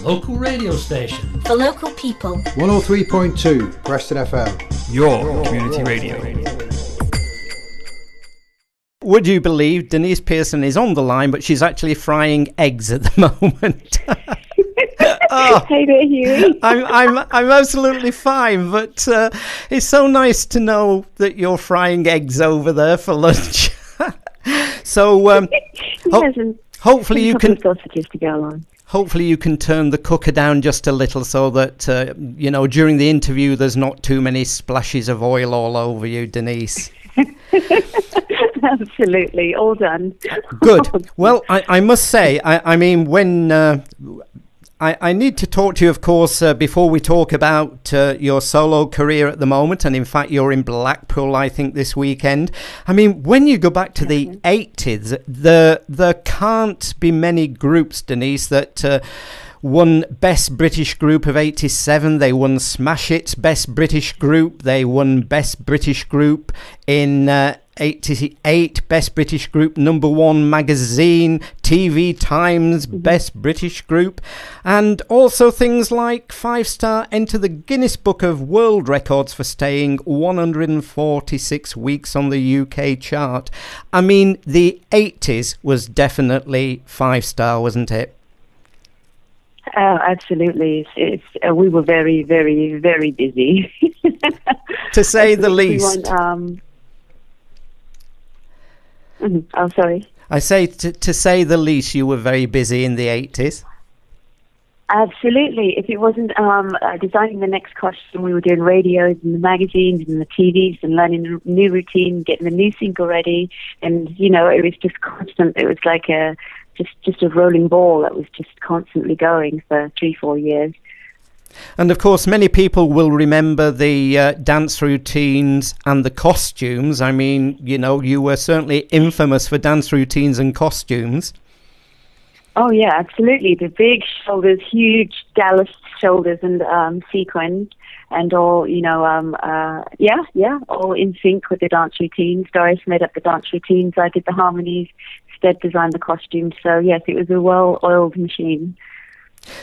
local radio station. For local people. 103.2 Preston FM. Your community radio. Would you believe Denise Pearson is on the line, but she's actually frying eggs at the moment? Oh, hey there, Huey. I'm absolutely fine, but it's so nice to know that you're frying eggs over there for lunch. So hopefully you can sausages to go along. Hopefully you can turn the cooker down just a little so that during the interview there's not too many splashes of oil all over you, Denise. Absolutely, all done. Good. Well, I must say, I mean, when I need to talk to you, of course, before we talk about your solo career at the moment, and in fact, you're in Blackpool, I think, this weekend. I mean, when you go back to the 80s, there can't be many groups, Denise, that won Best British Group of 87. They won Smash Hits Best British Group. They won Best British Group in 88, Best British Group #1 magazine, TV Times Best British Group, and also things like 5-star enter the Guinness Book of World Records for staying 146 weeks on the UK chart. I mean, the 80s was definitely 5-star, wasn't it? Absolutely. We were very, very, very busy. To say the least. Oh, sorry. I say, to say the least, you were very busy in the 80s. Absolutely. If it wasn't designing the next costume, we were doing radios and the magazines and the TVs and learning the new routine, getting the new single ready. And, it was just constant. It was like just a rolling ball that was just constantly going for 3-4 years. And of course, many people will remember the dance routines and the costumes. I mean, you were certainly infamous for dance routines and costumes. Oh, yeah, absolutely. The big shoulders, huge Dallas shoulders and sequins and all, all in sync with the dance routines. Doris made up the dance routines. I did the harmonies. Stead designed the costumes. So, yes, it was a well-oiled machine.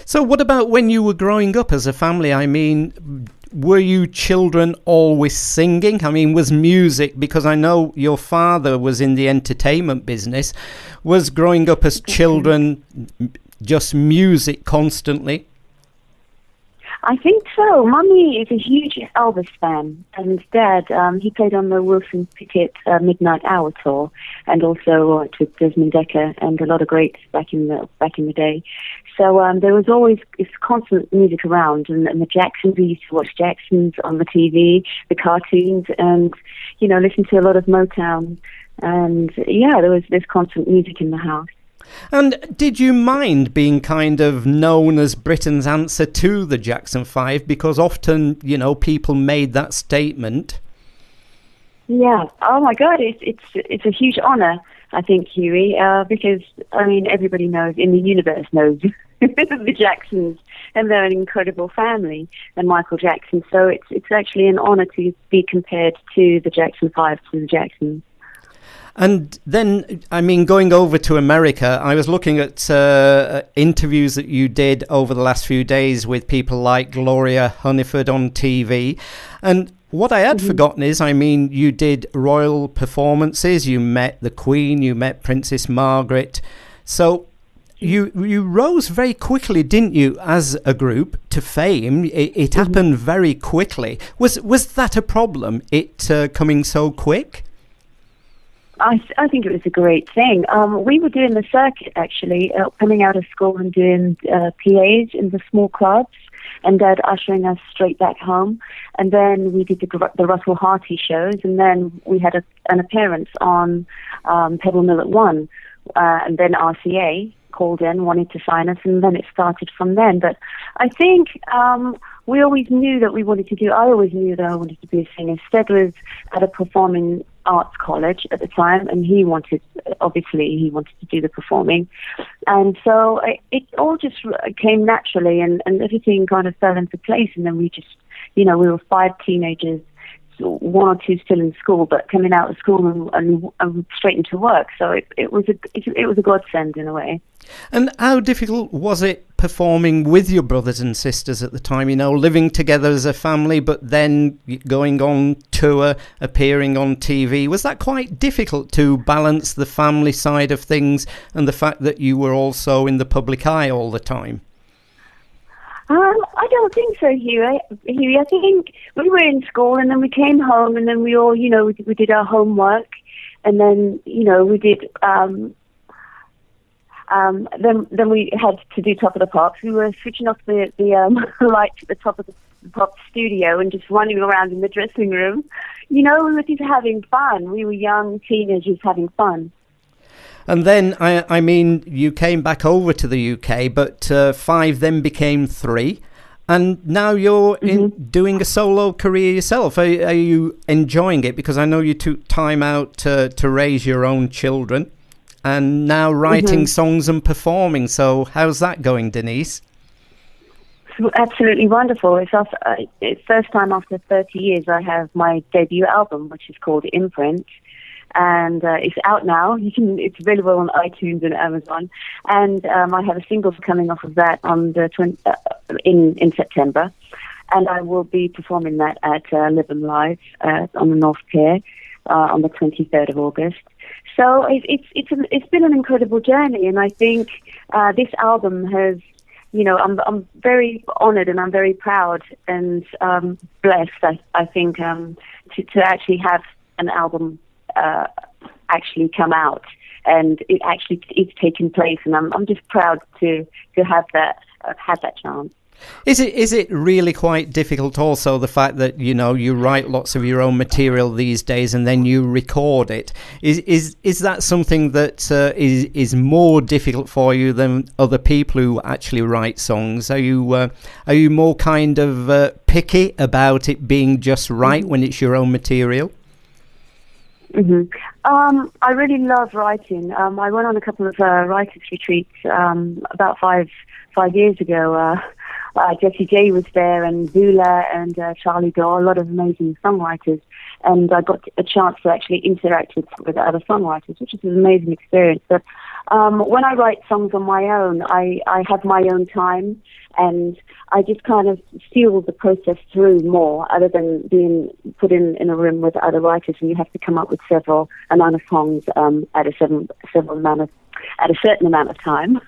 So what about when you were growing up as a family? I mean, were you children always singing? I mean, was music, because I know your father was in the entertainment business, was growing up as children just music constantly? I think so. Mummy is a huge Elvis fan, and Dad, he played on the Wilson Pickett Midnight Hour tour, and also worked with Desmond Dekker and a lot of greats back in the day. So there was always this constant music around, and the Jacksons. We used to watch Jacksons on the TV, the cartoons, and listen to a lot of Motown. And there was this constant music in the house. And did you mind being kind of known as Britain's answer to the Jackson 5? Because often, people made that statement. Yeah. Oh, my God. It's a huge honor, I think, Huey, because, I mean, everybody knows, in the universe knows the Jacksons, and they're an incredible family, and Michael Jackson. So it's actually an honor to be compared to the Jackson 5, to the Jacksons. And then, I mean, going over to America, I was looking at interviews that you did over the last few days with people like Gloria Hunniford on TV. And what I had forgotten is, I mean, you did royal performances, you met the Queen, you met Princess Margaret. So you rose very quickly, didn't you, as a group, to fame? It happened very quickly. Was that a problem, it coming so quick? I think it was a great thing. We were doing the circuit, actually, coming out of school and doing PAs in the small clubs, and Dad ushering us straight back home. And then we did the Russell Harty shows, and then we had an appearance on Pebble Mill at 1, and then RCA called in, wanted to sign us, and then it started from then. But I think we always knew that we wanted to do, I always knew that I wanted to be a singer. Stead was at a performing arts college at the time, and he wanted to do the performing. And so it all just came naturally, and everything kind of fell into place. And then we just, we were 5 teenagers one or two still in school, but coming out of school and straight into work. So it was a godsend in a way. And how difficult was it performing with your brothers and sisters at the time? You know, living together as a family, but then going on tour, appearing on TV. Was that quite difficult to balance the family side of things and the fact that you were also in the public eye all the time? I don't think so, Huey. I think we were in school and then we came home and then we all, we did our homework and then, we did... then we had to do Top of the Pops. We were switching off the lights at the top of the pop studio and just running around in the dressing room. We were just having fun. We were young teenagers having fun. And then, I mean, you came back over to the UK, but 5 then became 3. And now you're doing a solo career yourself. Are you enjoying it? Because I know you took time out to raise your own children. And now writing songs and performing. So how's that going, Denise? It's absolutely wonderful. It's first time after 30 years I have my debut album, which is called Imprint. And it's out now. It's available on iTunes and Amazon. And I have a single coming off of that on the in September. And I will be performing that at Live and Live on the North Pier on the 23rd of August. So it's been an incredible journey, and I think this album has, I'm very honoured and I'm very proud and blessed. I think to actually have an album actually come out, and it's taken place, and I'm just proud to have that chance. Is it really quite difficult also, the fact that, you write lots of your own material these days and then you record it? Is that something that is more difficult for you than other people who actually write songs? Are you more kind of picky about it being just right when it's your own material? I really love writing. I went on a couple of writers' retreats about five years ago. Jessie J was there, and Zula and Charlie Doe, a lot of amazing songwriters, and I got a chance to actually interact with other songwriters, which is an amazing experience. But when I write songs on my own, I have my own time, and I just kind of feel the process through more, other than being put in a room with other writers, and you have to come up with several amount of songs at a certain amount of time.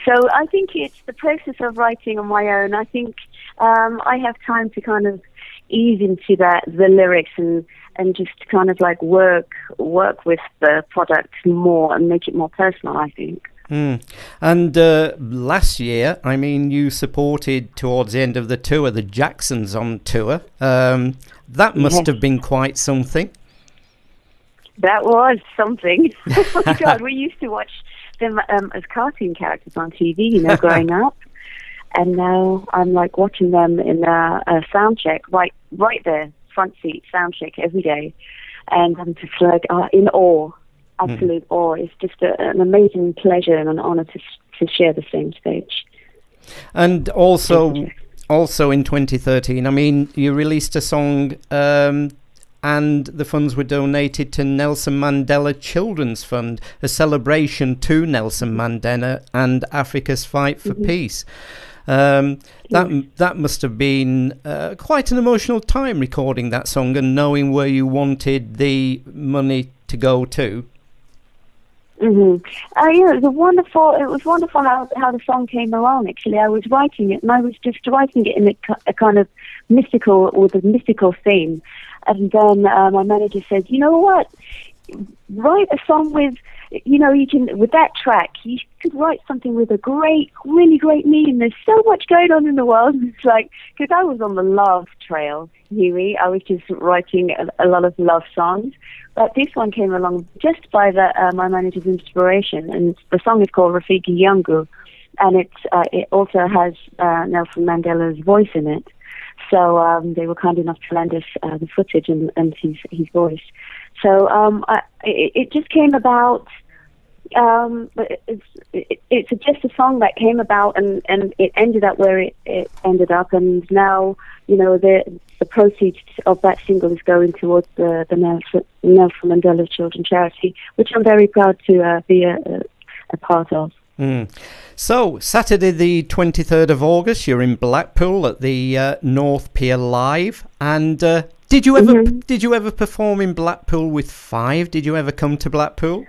So I think it's the process of writing on my own. I think I have time to kind of ease into the lyrics and just kind of like work with the product more and make it more personal, I think. And last year, I mean, you supported towards the end of the tour the Jacksons on tour. That must have been quite something. That was something. Oh my God, we used to watch them as cartoon characters on TV, growing up. And now I'm like watching them in a sound check, right there, front seat sound check every day. And I'm just like in awe, absolute awe. It's just an amazing pleasure and an honor to share the same stage. And also in 2013, I mean, you released a song and the funds were donated to Nelson Mandela Children's Fund, a celebration to Nelson Mandela and Africa's fight for peace. That must have been quite an emotional time recording that song and knowing where you wanted the money to go to. It was wonderful how the song came along. Actually, I was writing it, and I was just writing it in a kind of mystical theme. And then my manager said, "You know what? Write a song with, you can, with that track, you could write something with really great meaning. There's so much going on in the world." It's like, because I was on the love trail, Huey. I was just writing a lot of love songs. But this one came along just by my manager's inspiration, and the song is called Rafiki Yangu, and it also has Nelson Mandela's voice in it. So they were kind enough to lend us the footage and his voice. So it just came about But it's just a song that came about, and it ended up where it ended up, and now, you know, the proceeds of that single is going towards the Nelson Mandela Children's Charity, which I'm very proud to be a part of. So, Saturday the 23rd of August, you're in Blackpool at the North Pier Live, and did you ever perform in Blackpool with Five? Did you ever come to Blackpool?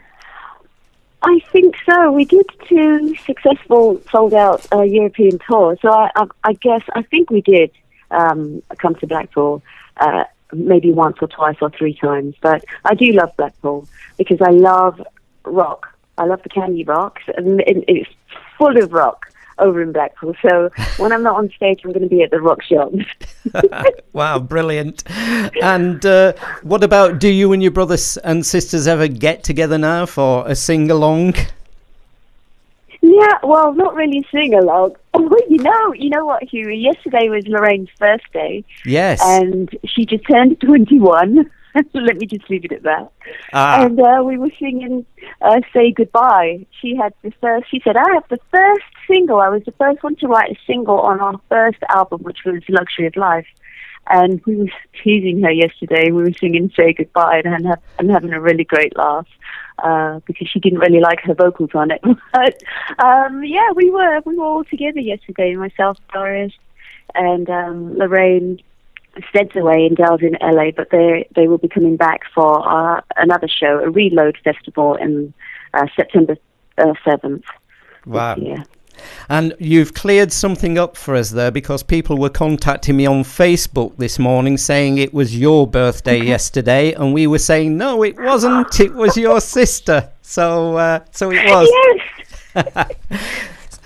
I think so. We did 2 successful sold-out European tours, so I think we did come to Blackpool maybe once or twice or 3 times. But I do love Blackpool because I love rock. I love the Candy Rocks, and it's full of rock over in Blackpool. So when I'm not on stage, I'm going to be at the rock shops. Wow, brilliant. And what about, do you and your brothers and sisters ever get together now for a sing-along? Yeah, well, not really sing-along. Oh, you know what, Huey? Yesterday was Lorraine's birthday. Yes. And she just turned 21. Let me just leave it at that. And we were singing Say Goodbye. She said, I have the first single. I was the first one to write a single on our first album, which was Luxury of Life. And we were teasing her yesterday. We were singing Say Goodbye and having a really great laugh because she didn't really like her vocals on it. But yeah, we were all together yesterday, myself, Doris, and Lorraine. Stead's away in Dells in LA, but they will be coming back for another show, a Reload Festival in September 7th. Wow. And you've cleared something up for us there, because people were contacting me on Facebook this morning saying it was your birthday yesterday, and we were saying, no, it wasn't, it was your sister. So it was. Yes.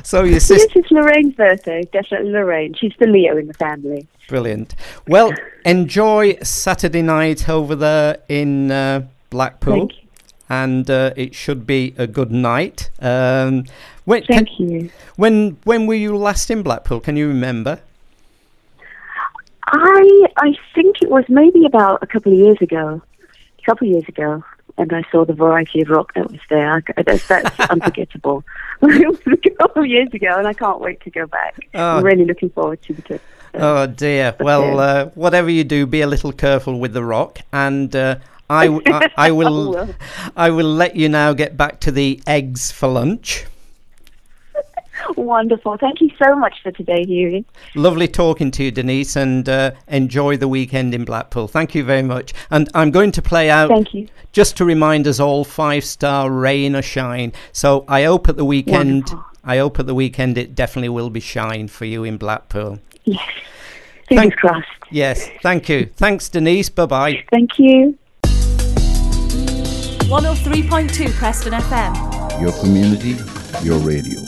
So your sister... Yes, it's Lorraine's birthday, definitely Lorraine. She's the Leo in the family. Brilliant. Well, enjoy Saturday night over there in Blackpool. Thank you. And it should be a good night. Thank you. When were you last in Blackpool? Can you remember? I think it was maybe about a couple of years ago. And I saw the variety of rock that was there. That's unforgettable. It was a couple of years ago, and I can't wait to go back. I'm really looking forward to the trip. Oh dear. Well, whatever you do, be a little careful with the rock, and I will let you now get back to the eggs for lunch. Wonderful. Thank you so much for today, Hughie. Lovely talking to you, Denise, and enjoy the weekend in Blackpool. Thank you very much. And I'm going to play out, thank you, just to remind us all, 5-star Rain or Shine. So I hope at the weekend, it definitely will be shine for you in Blackpool. Yes. Fingers crossed. Yes. Thank you. Thanks, Denise. Bye-bye. Thank you. 103.2 Preston FM. Your community, your radio.